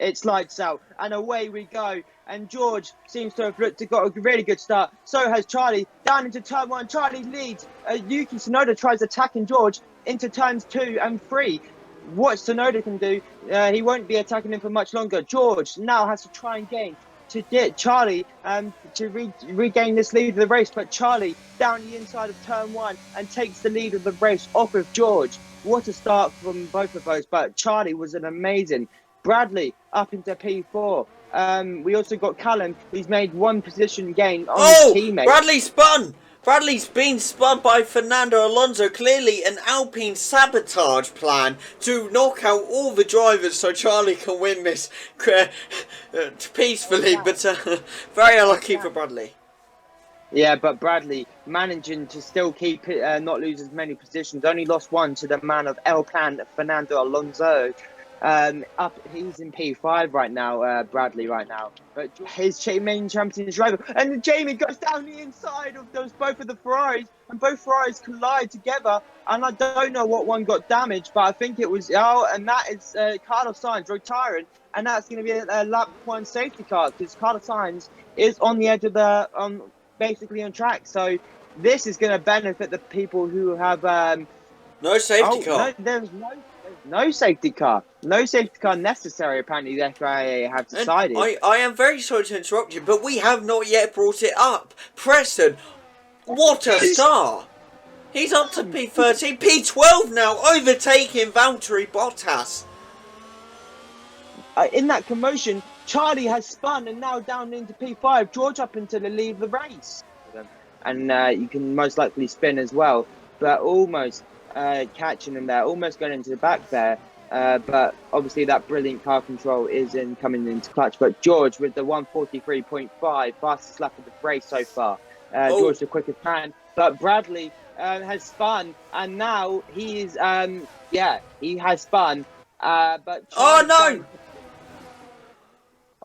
It's lights out, and away we go. And George seems to have got a really good start. So has Charlie. Down into turn one, Charlie leads. Yuki Tsunoda tries attacking George into turns 2 and 3. What Tsunoda can do, he won't be attacking him for much longer. George now has to try and gain to get Charlie to regain this lead of the race. But Charlie down the inside of turn 1 and takes the lead of the race off of George. What a start from both of those. But Charlie was an amazing. Bradley up into P4. We also got Callum, who's made 1 position gain on his teammate. Bradley spun! Bradley's been spun by Fernando Alonso. Clearly an Alpine sabotage plan to knock out all the drivers so Charlie can win this peacefully, but very unlucky for Bradley. Yeah, but Bradley managing to still keep it, not lose as many positions. Only lost 1 to the man of El Plan, Fernando Alonso. He's in P5 right now, Bradley right now. But his main champion is rival. And Jamie goes down the inside of both of the Ferraris, and both Ferraris collide together. And I don't know what one got damaged, but I think it was and that is Carlos Sainz retiring, and that's going to be a lap 1 safety car because Carlos Sainz is on the edge of the basically on track. So this is going to benefit the people who have no safety car. No, there's no safety car. No safety car necessary, apparently the FIA have decided. I am very sorry to interrupt you, but we have not yet brought it up. Preston, what a star! He's up to P13, P12 now, overtaking Valtteri Bottas. In that commotion, Charlie has spun and now down into P5. George up into the lead of the race. And you can most likely spin as well, but almost catching him there, almost going into the back there. But obviously that brilliant car control is coming into clutch. But George with the 143.5, fastest lap of the race so far. George the quickest man. But Bradley has spun, and now he is, he has spun. But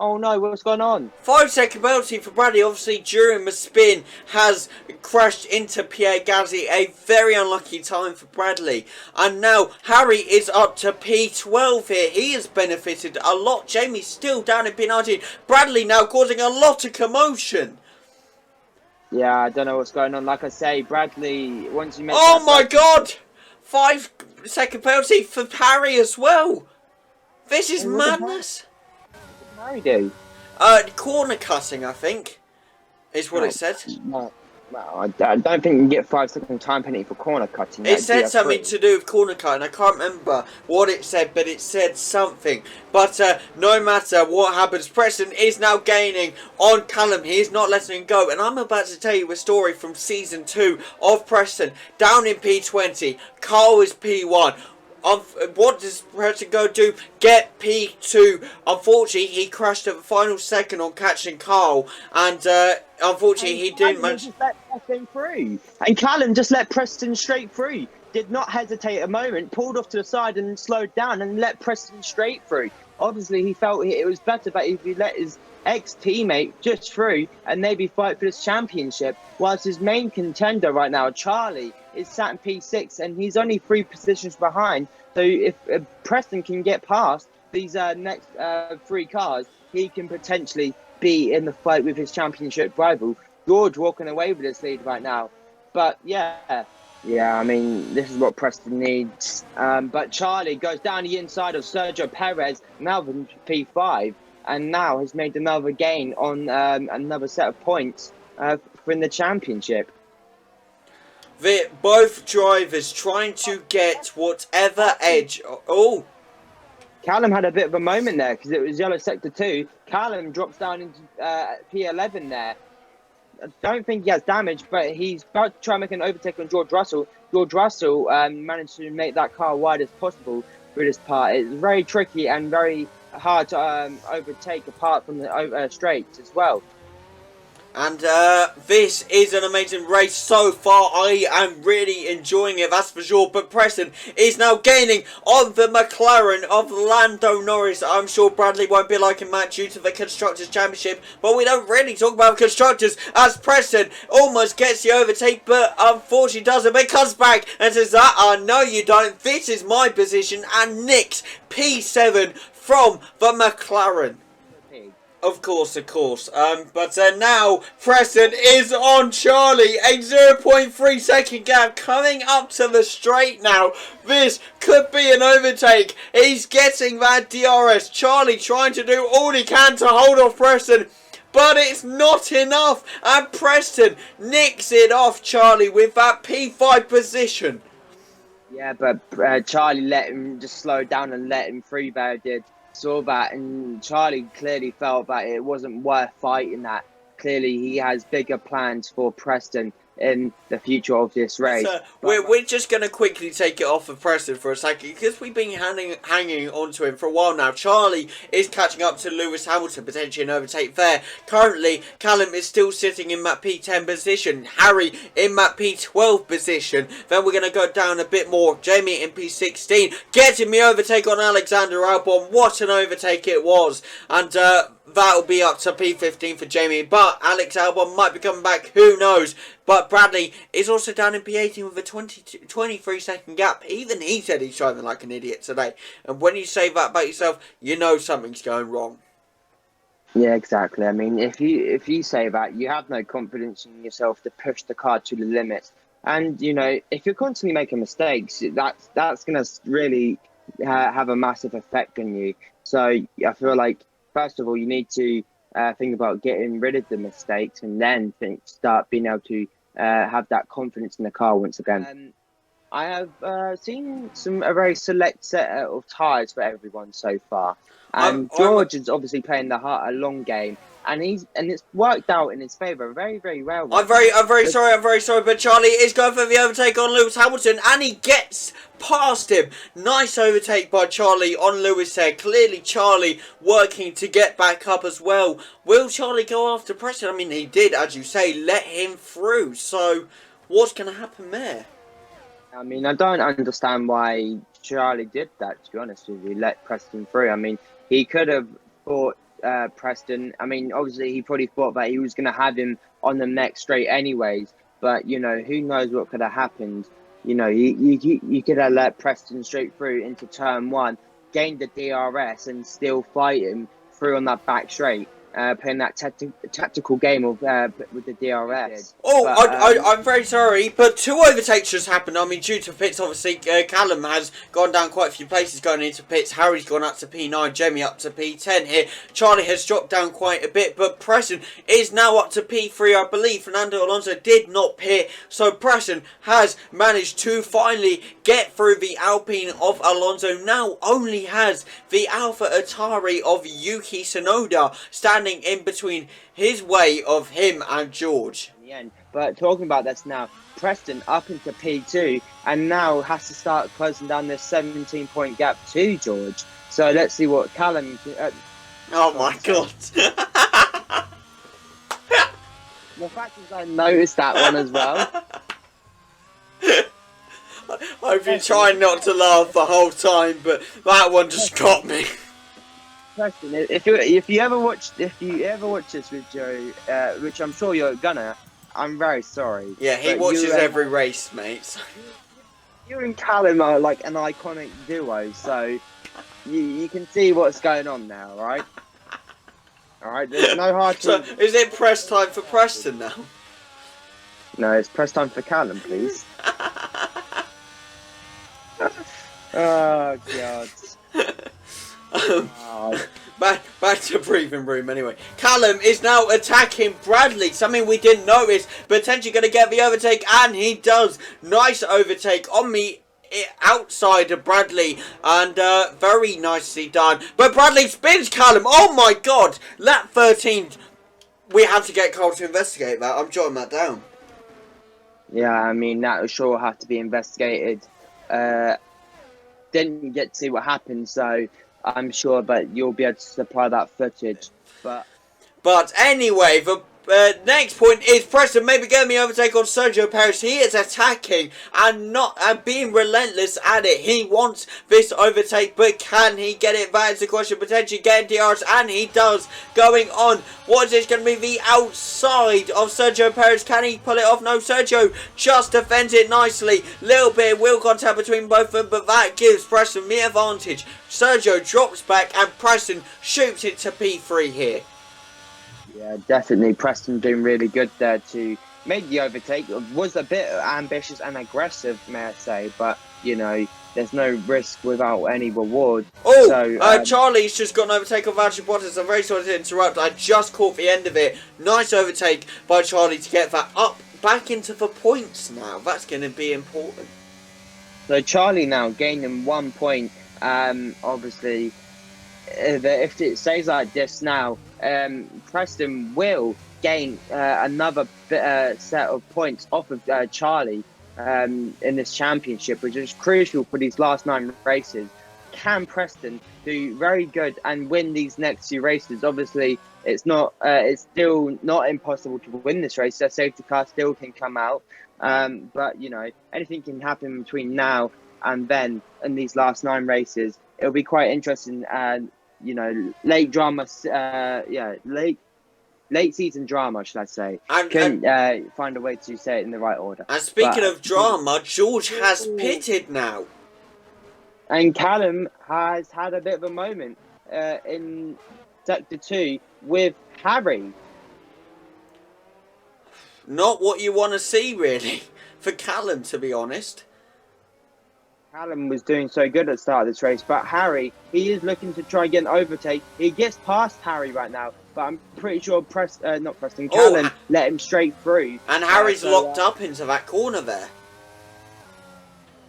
Oh no, what's going on? 5-second penalty for Bradley, obviously during the spin has crashed into Pierre Gasly. A very unlucky time for Bradley. And now Harry is up to P12 here. He has benefited a lot. Jamie's still down in P19. Bradley now causing a lot of commotion. Yeah, I don't know what's going on. Like I say, Bradley, once you make Oh my god! 5-second penalty for Harry as well. This is madness. Harry do? Corner cutting, I think, is what it said. No, I don't think you can get 5-second time penalty for corner cutting. It said something to do with corner cutting. I can't remember what it said, but it said something. But no matter what happens, Preston is now gaining on Callum. He is not letting him go. And I'm about to tell you a story from Season 2 of Preston. Down in P20, Carl is P1. What does Preston go do? Get P2. Unfortunately, he crashed at the final second on catching Carl, and unfortunately, he didn't manage. Just let Preston through, and Callum just let Preston straight through. Did not hesitate a moment, pulled off to the side and slowed down and let Preston straight through. Obviously, he felt it was better that if he let his ex-teammate just through and maybe fight for this championship, whilst his main contender right now, Charlie, is sat in P6 and he's only 3 positions behind. So if Preston can get past these next 3 cars, he can potentially be in the fight with his championship rival. George walking away with this lead right now. But yeah, I mean, this is what Preston needs. But Charlie goes down the inside of Sergio Perez, now in P5, and now has made another gain on another set of points for in the championship. Both drivers trying to get whatever edge. Oh, Callum had a bit of a moment there because it was yellow sector 2. Callum drops down into P11 there. I don't think he has damage, but he's about to try and make an overtake on George Russell. George Russell managed to make that car wide as possible through this part. It's very tricky and very hard to overtake apart from the straights as well. And this is an amazing race so far. I am really enjoying it, that's for sure. But Preston is now gaining on the McLaren of Lando Norris. I'm sure Bradley won't be liking that due to the Constructors' Championship. But we don't really talk about Constructors as Preston almost gets the overtake. But unfortunately doesn't. But comes back and says, no you don't. This is my position. And nicks P7 from the McLaren. Of course. But now Preston is on Charlie. A 0.3 second gap coming up to the straight now. This could be an overtake. He's getting that DRS. Charlie trying to do all he can to hold off Preston. But it's not enough. And Preston nicks it off Charlie with that P5 position. Yeah, but Charlie let him just slow down and let him through there. Did saw that, and Charlie clearly felt that it wasn't worth fighting that. Clearly, he has bigger plans for Preston in the future of this race. So we're just going to quickly take it off of Preston for a second, because we've been hanging on to him for a while now. Charlie is catching up to Lewis Hamilton, potentially an overtake there. Currently, Callum is still sitting in that P10 position. Harry in that P12 position. Then we're going to go down a bit more. Jamie in P16, getting the overtake on Alexander Albon. What an overtake it was. And that'll be up to P15 for Jamie, but Alex Albon might be coming back, who knows. But Bradley is also down in P18 with a 23 second gap. Even he said he's driving like an idiot today. And when you say that about yourself, you know something's going wrong. Yeah, exactly. I mean, if you say that, you have no confidence in yourself to push the car to the limits. And, you know, if you're constantly making mistakes, that's going to really have a massive effect on you. So I feel like, first of all, you need to think about getting rid of the mistakes, and then start being able to have that confidence in the car once again. I have seen a very select set of tyres for everyone so far. And George is obviously playing a long game, and it's worked out in his favour very, very well. I'm very sorry, but Charlie is going for the overtake on Lewis Hamilton, and he gets past him. Nice overtake by Charlie on Lewis there. Clearly Charlie working to get back up as well. Will Charlie go after Preston? I mean, he did, as you say, let him through. So what's going to happen there? I mean, I don't understand why Charlie did that, to be honest with you. Let Preston through. I mean, he could have fought Preston. I mean, obviously, he probably thought that he was going to have him on the next straight anyways. But, you know, who knows what could have happened. You know, you could have let Preston straight through into turn one, gained the DRS, and still fight him through on that back straight. Playing that tactical game of with the DRS. Oh, but, I'm very sorry, but two overtakes just happened. I mean, due to pits, obviously, Callum has gone down quite a few places going into pits. Harry's gone up to P9, Jamie up to P10 here. Charlie has dropped down quite a bit, but Preston is now up to P3, I believe. Fernando Alonso did not pit, so Preston has managed to finally get through the Alpine of Alonso. Now only has the Alpha Atari of Yuki Tsunoda standing in between his way of him and George. In the end. But talking about this now, Preston up into P2 and now has to start closing down this 17-point gap to George. So let's see what Callum... oh my god. The fact is I noticed that one as well. I've been trying not to laugh the whole time, but that one just got me. Preston, if you ever watch this with Joe, which I'm sure you're gonna, I'm very sorry. Yeah, he watches every race, mate. You and Callum are like an iconic duo, so you can see what's going on now, right? All right, there's no hard. So is it press time for Preston now? No, it's press time for Callum, please. Oh god. Back to breathing room anyway. Callum is now attacking Bradley, something we didn't notice. Potentially going to get the overtake, and he does. Nice overtake on the outside of Bradley, and very nicely done. But Bradley spins Callum. Oh my god, lap 13. We have to get Carl to investigate that. I'm jotting that down. Yeah, I mean, that will sure have to be investigated. Didn't get to see what happened, so I'm sure, but you'll be able to supply that footage. But anyway, next point is Preston maybe getting the overtake on Sergio Perez. He is attacking and being relentless at it. He wants this overtake, but can he get it? That is the question. Potentially getting DRS, and he does. Going on. What is this going to be? The outside of Sergio Perez. Can he pull it off? No, Sergio just defends it nicely. Little bit of wheel contact between both of them, but that gives Preston the advantage. Sergio drops back and Preston shoots it to P3 here. Yeah, definitely. Preston doing really good there to make the overtake. Was a bit ambitious and aggressive, may I say, but, you know, there's no risk without any reward. Oh, so, Charlie's just got an overtake on Valtteri Bottas. I'm very sorry to interrupt. I just caught the end of it. Nice overtake by Charlie to get that up back into the points now. That's going to be important. So Charlie now gaining 1 point. Obviously, if it stays like this now, Preston will gain another set of points off of Charlie in this championship, which is crucial for these last 9 races. Can Preston do very good and win these next 2 races? Obviously, it's still not impossible to win this race. A safety car still can come out, but you know, anything can happen between now and then in these last 9 races. It'll be quite interesting. You know, late drama, late season drama, should I say. Can find a way to say it in the right order. And speaking of drama, George has pitted now. And Callum has had a bit of a moment in Sector 2 with Harry. Not what you want to see, really, for Callum, to be honest. Callum was doing so good at the start of this race, but Harry, he is looking to try and get an overtake. He gets past Harry right now, but I'm pretty sure Callum let him straight through. And Harry's locked up into that corner there.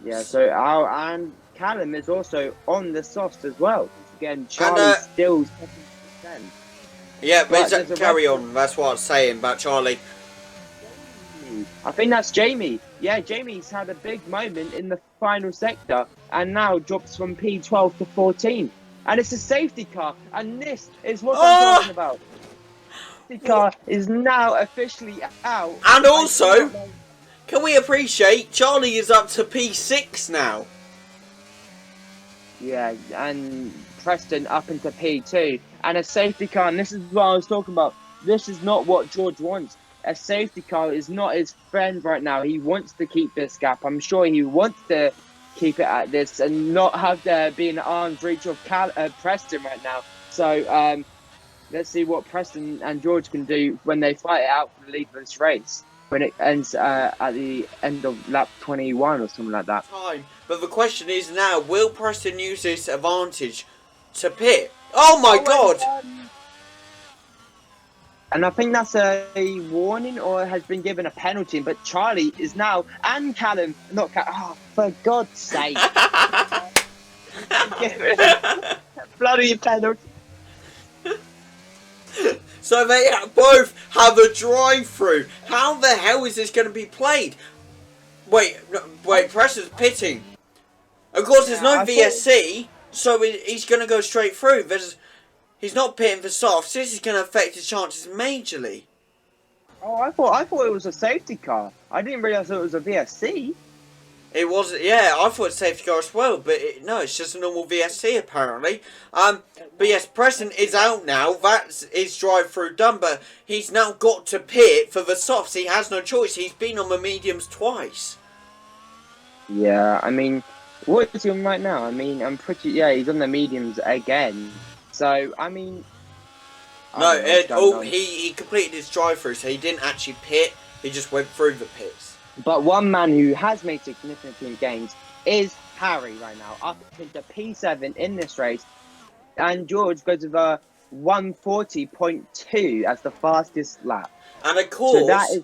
Yeah, so and Callum is also on the softs as well. Again, Charlie's still 7%. Yeah, but carry on. That's what I was saying about Charlie. I think that's Jamie. Yeah, Jamie's had a big moment in the final sector and now drops from P12 to 14. And it's a safety car. And this is what I'm talking about. The safety car is now officially out. And also, can we appreciate Charlie is up to P6 now? Yeah, and Preston up into P2. And a safety car, and this is what I was talking about. This is not what George wants. A safety car is not his friend right now. He wants to keep this gap. I'm sure he wants to keep it at this and not have there be an arm's reach of Preston right now. So let's see what Preston and George can do when they fight it out for the lead of this race. When it ends at the end of lap 21 or something like that. But the question is now, will Preston use this advantage to pit? Oh my God! And I think that's a warning or has been given a penalty. But Charlie is now, and Callum, not Callum, oh, for God's sake. Bloody penalty. So they both have a drive-through. How the hell is this going to be played? Wait, Preston's pitting. Of course, there's no VSC, so he's going to go straight through. He's not pitting for softs. This is going to affect his chances majorly. Oh, I thought it was a safety car. I didn't realise it was a VSC. It was, yeah, I thought it was a safety car as well, but no, it's just a normal VSC apparently. But yes, Preston is out now. That's his drive-through done, but he's now got to pit for the softs. He has no choice. He's been on the mediums twice. Yeah, I mean, what is he on right now? I mean, he's on the mediums again. So, I mean... he completed his drive-through, so he didn't actually pit. He just went through the pits. But one man who has made significant gains is Harry right now, up into P7 in this race. And George goes with a 140.2 as the fastest lap. And of course...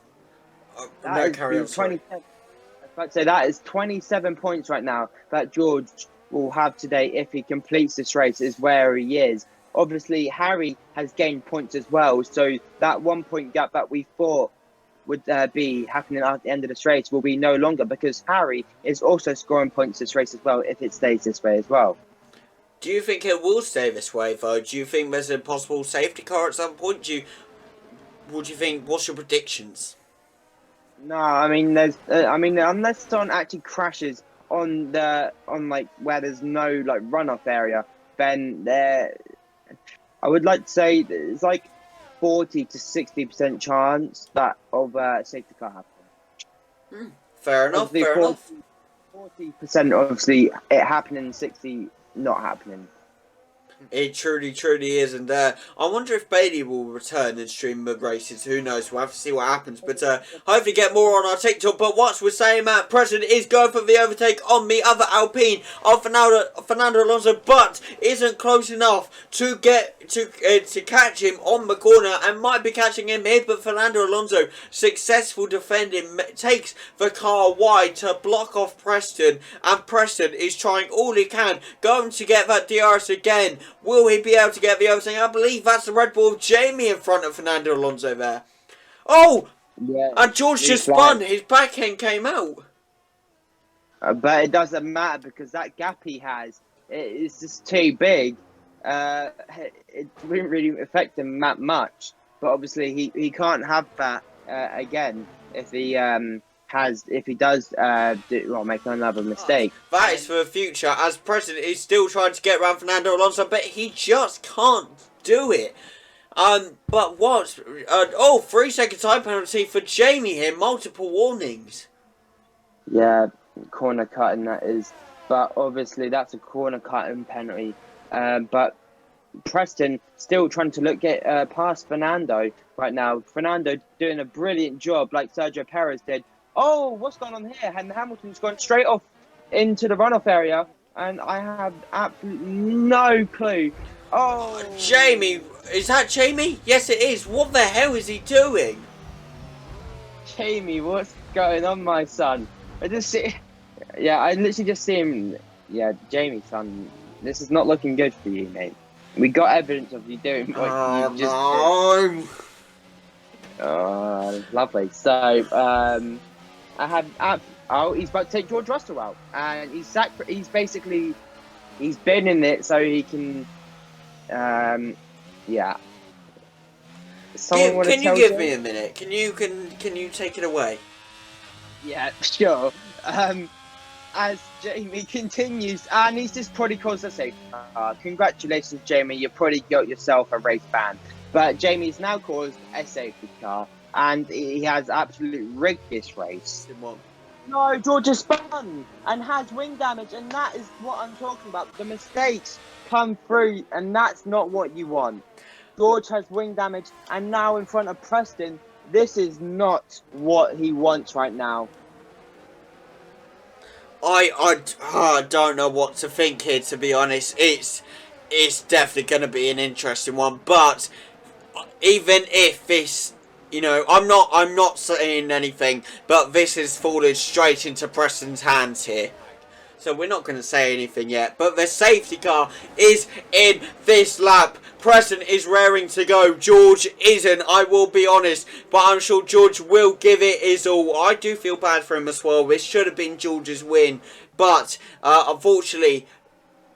So that is 27 points right now that George will have today if he completes this race, is where he is. Obviously, Harry has gained points as well, so that 1 point gap that we thought would be happening at the end of this race will be no longer, because Harry is also scoring points this race as well if it stays this way as well. Do you think it will stay this way, though? Do you think there's a possible safety car at some point? what do you think? What's your predictions? No, I mean, unless someone actually crashes on like where there's no like runoff area, then I would like to say it's like 40 to 60% chance that of safety car happening. Fair enough. Obviously, Fair enough. 40% obviously it happening, 60 not happening. It truly, truly is, and I wonder if Bailey will return and stream the races. Who knows? We'll have to see what happens. But hopefully get more on our TikTok. But what we're saying, Matt Preston is going for the overtake on the other Alpine of Fernando Alonso, but isn't close enough to get to catch him on the corner, and might be catching him here. But Fernando Alonso, successful defending, takes the car wide to block off Preston, and Preston is trying all he can, going to get that DRS again. Will he be able to get the overtake? I believe that's the Red Bull of Jamie in front of Fernando Alonso there. Oh! Yeah, And George just spun. His back end came out. But it doesn't matter because that gap he has, it's just too big. It wouldn't really affect him that much. But obviously he can't have that again if he does make another mistake. That is for the future, as President is still trying to get around Fernando Alonso, but he just can't do it. But what? 3-second time penalty for Jamie here. Multiple warnings. Yeah, corner cutting that is. But obviously that's a corner cutting penalty. But Preston still trying to get past Fernando right now. Fernando doing a brilliant job like Sergio Perez did. Oh, what's going on here? And Hamilton's gone straight off into the runoff area, and I have absolutely no clue. Oh, Jamie, is that Jamie? Yes, it is. What the hell is he doing? Jamie, what's going on, my son? I literally just see him. Yeah, Jamie, son, this is not looking good for you, mate. We got evidence of you doing what you just did. Oh, lovely. So, he's about to take George Russell out, and he's been in it so he can, yeah. Can you give me a minute? Can you take it away? Yeah, sure. As Jamie continues, and he's just probably caused a safety car. Congratulations, Jamie. You probably got yourself a race ban. But Jamie's now caused a safety car, and he has absolutely rigged this race. No, George has spun and has wing damage, and that is what I'm talking about. The mistakes come through, and that's not what you want. George has wing damage, and now in front of Preston, this is not what he wants right now. I don't know what to think here, to be honest. It's definitely going to be an interesting one, but even if this, I'm not saying anything, but this is falling straight into Preston's hands here. So we're not going to say anything yet, but the safety car is in this lap. Preston is raring to go. George isn't, I will be honest, but I'm sure George will give it his all. I do feel bad for him as well. This should have been George's win, but unfortunately,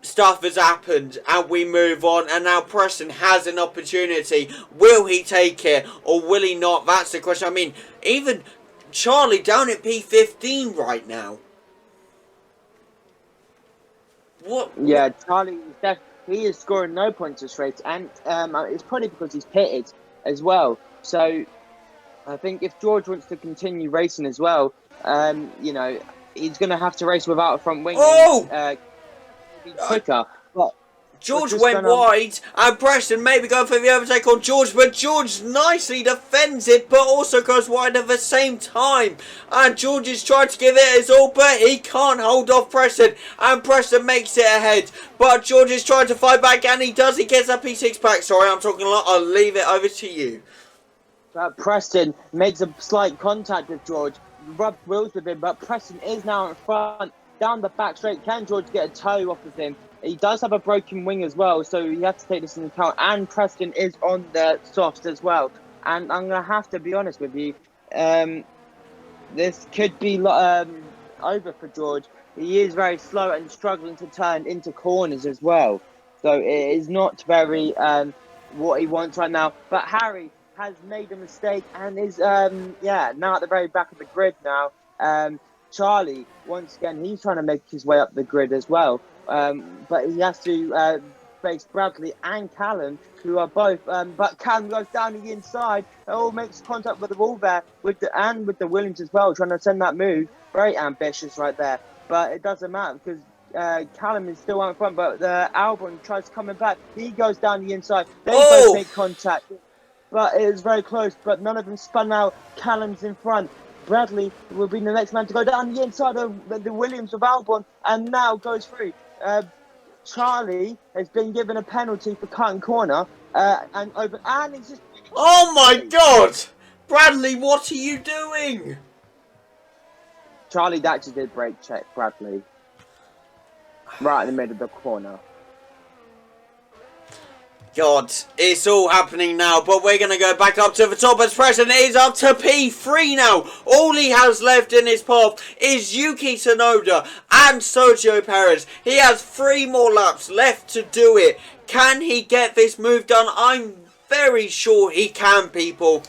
stuff has happened and we move on, and now Preston has an opportunity. Will he take it or will he not? That's the question. I mean, even Charlie down at P15 right now. What? Yeah, Charlie he is scoring no points this race, and it's probably because he's pitted as well. So I think if George wants to continue racing as well, he's going to have to race without a front wing. Oh! And, be quicker. But George went wide, and Preston maybe going for the overtake on George, but George nicely defends it, but also goes wide at the same time. And George is trying to give it his all, but he can't hold off Preston, and Preston makes it ahead. But George is trying to fight back, and he does. He gets a P6 back. Sorry, I'm talking a lot. I'll leave it over to you. Preston makes a slight contact with George, rubbed wheels with him, but Preston is now in front, down the back straight. Can George get a toe off of him? He does have a broken wing as well, so you have to take this into account. And Preston is on the softs as well. And I'm going to have to be honest with you. This could be over for George. He is very slow and struggling to turn into corners as well. So it is not very what he wants right now. But Harry has made a mistake and is now at the very back of the grid now. Charlie, once again, he's trying to make his way up the grid as well, but he has to face Bradley and Callum, who are both. But Callum goes down the inside. Oh, makes contact with the wall there, with the Williams as well, trying to send that move. Very ambitious right there, but it doesn't matter because Callum is still out in front. But Albon tries coming back. He goes down the inside. They both make contact, but it is very close. But none of them spun out. Callum's in front. Bradley will be the next man to go down the inside of the Williams of Albon, and now goes through. Charlie has been given a penalty for cutting corner, and he's just. Oh my God, Bradley, what are you doing? Charlie actually did brake check Bradley right in the middle of the corner. God, it's all happening now, but we're going to go back up to the top as Preston is up to P3 now. All he has left in his path is Yuki Tsunoda and Sergio Perez. He has 3 more laps left to do it. Can he get this move done? I'm very sure he can, people.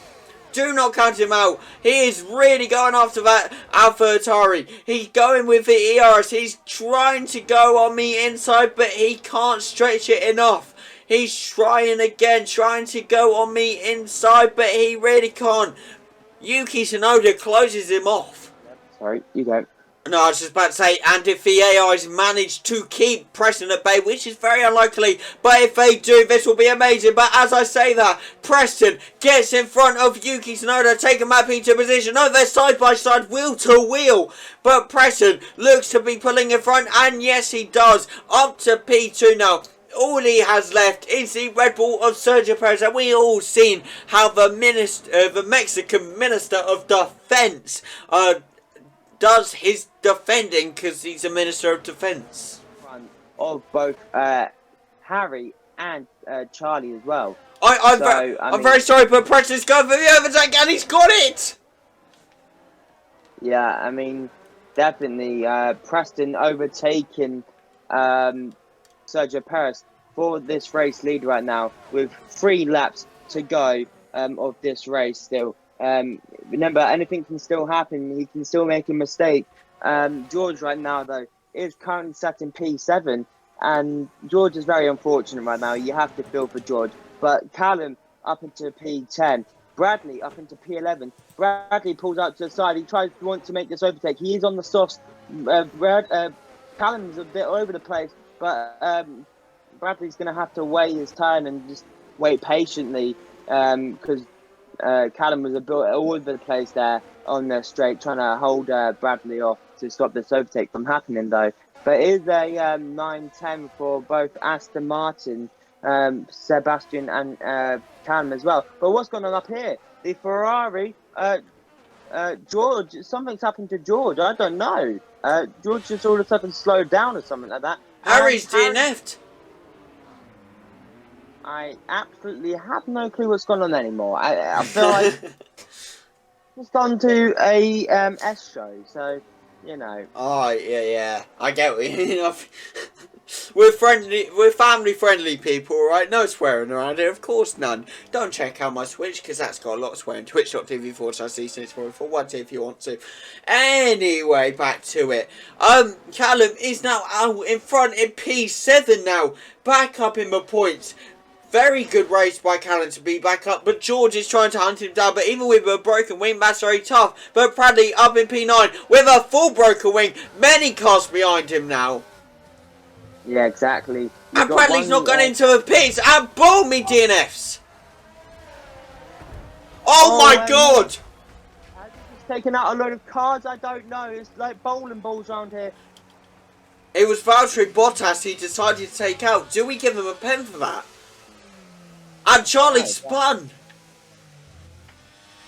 Do not count him out. He is really going after that AlphaTauri. He's going with the ERS. He's trying to go on me inside, but he can't stretch it enough. He's trying again, trying to go on me inside, but he really can't. Yuki Tsunoda closes him off. Sorry, you go. No, I was just about to say, and if the AIs manage to keep Preston at bay, which is very unlikely, but if they do, this will be amazing. But as I say that, Preston gets in front of Yuki Tsunoda, taking that P2 position. No, they're side by side, wheel to wheel. But Preston looks to be pulling in front, and yes, he does. Up to P2 now. All he has left is the Red Bull of Sergio Perez, and we all seen how the Mexican Minister of Defense does his defending, because he's a Minister of Defense. Of both Harry and Charlie as well. I'm very sorry, but Preston's going for the overtake, and he's got it! Yeah, I mean, definitely Preston overtaking Sergio Perez for this race lead right now with 3 laps to go of this race still. Remember, anything can still happen. He can still make a mistake. George right now, though, is currently sat in P7, and George is very unfortunate right now. You have to feel for George. But Callum up into P10. Bradley up into P11. Bradley pulls out to the side. He wants to make this overtake. He is on the softs. Callum's a bit all over the place. But Bradley's going to have to wait his turn and just wait patiently because Callum was a bit all over the place there on the straight, trying to hold Bradley off to stop this overtake from happening, though. But it is a 9-10 for both Aston Martin, Sebastian and Callum as well. But what's going on up here? The Ferrari, George, something's happened to George. I don't know. George just all of a sudden slowed down or something like that. Harry's DNF'd. I absolutely have no clue what's going on anymore. I feel like it's gone to a S show, so you know. Oh yeah, I get what you know. We're family-friendly people, right? No swearing around here, of course none. Don't check out my Twitch, because that's got a lot of swearing. Twitch.tv/C641 if you want to. Anyway, back to it. Callum is now out in front in P7 now. Back up in the points. Very good race by Callum to be back up, but George is trying to hunt him down. But even with a broken wing, that's very tough. But Bradley up in P9 with a full broken wing. Many cars behind him now. Yeah, exactly. And Bradley's not gone into the pits, and boom, he DNFs. Oh my God! Has he just taken out a load of cars? I don't know. It's like bowling balls around here. It was Valtteri Bottas he decided to take out. Do we give him a pen for that? And Charlie spun.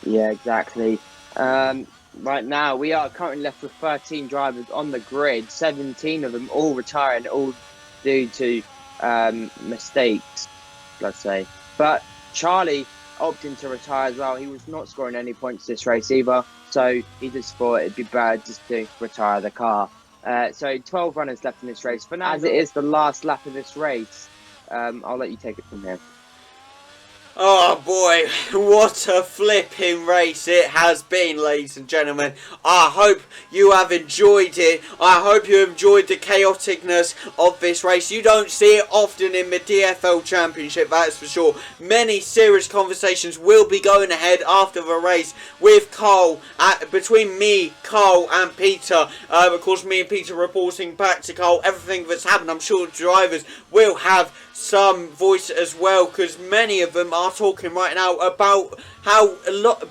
Yeah, exactly. Right now, we are currently left with 13 drivers on the grid. 17 of them all retiring, all due to mistakes, let's say. But Charlie opting to retire as well. He was not scoring any points this race either. So he just thought it'd be bad just to retire the car. So 12 runners left in this race. For now, as it is the last lap of this race, I'll let you take it from here. Oh boy, what a flipping race it has been, ladies and gentlemen. I hope you have enjoyed it. I hope you enjoyed the chaoticness of this race. You don't see it often in the DFL Championship, that's for sure. Many serious conversations will be going ahead after the race with Carl, between me, Carl and Peter. Of course, me and Peter reporting back to Carl everything that's happened. I'm sure the drivers will have some voice as well, because many of them are talking right now about how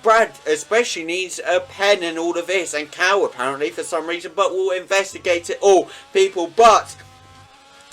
Brad especially needs a pen and all of this, and Cal apparently for some reason, but we'll investigate it all, people. But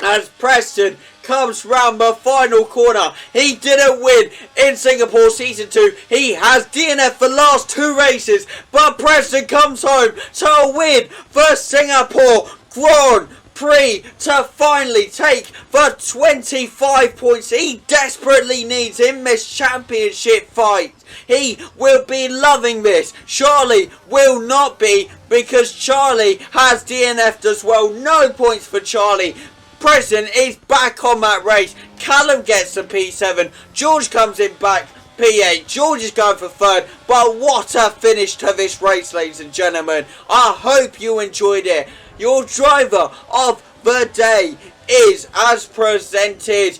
as Preston comes round the final corner, he didn't win in Singapore Season 2. He has DNF the last 2 races, but Preston comes home to a win for Singapore Grand Prix to finally take the 25 points he desperately needs in this championship fight. He will be loving this. Charlie will not be, because Charlie has DNF'd as well. No points for Charlie. Preston is back on that race. Callum gets the P7. George comes in back. P8. George is going for 3rd. But what a finish to this race, ladies and gentlemen. I hope you enjoyed it. Your driver of the day is, as presented,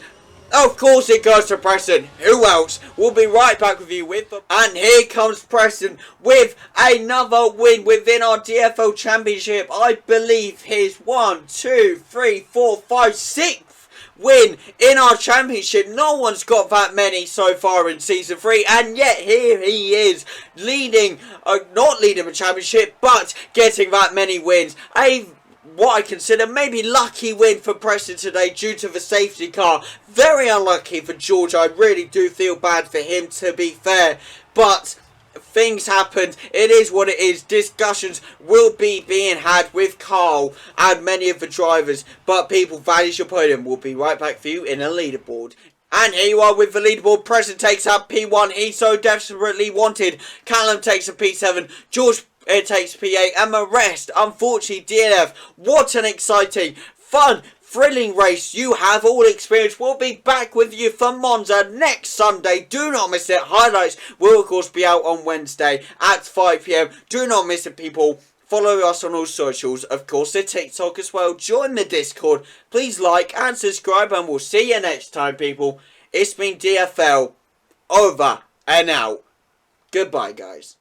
of course it goes to Preston. Who else? We'll be right back with you with them. And here comes Preston with another win within our DFL Championship. I believe his 1, 2, 3, 4, 5, 6th win in our championship. No one's got that many so far in Season 3, and yet here he is leading, not leading the championship, but getting that many wins. What I consider maybe lucky win for Preston today due to the safety car. Very unlucky for George. I really do feel bad for him, to be fair, but things happened. It is what it is. Discussions will be being had with Carl and many of the drivers, but people, that is your podium. We'll be right back for you in a leaderboard. And here you are with the leaderboard. Preston takes up P1. He so desperately wanted. Callum takes a P7. George takes P8. And the rest, unfortunately, DNF. What an exciting, fun, thrilling race you have all experienced. We'll be back with you for Monza next Sunday. Do not miss it. Highlights will, of course, be out on Wednesday at 5 PM. Do not miss it, people. Follow us on all socials. Of course, the TikTok as well. Join the Discord. Please like and subscribe. And we'll see you next time, people. It's been DFL. Over and out. Goodbye, guys.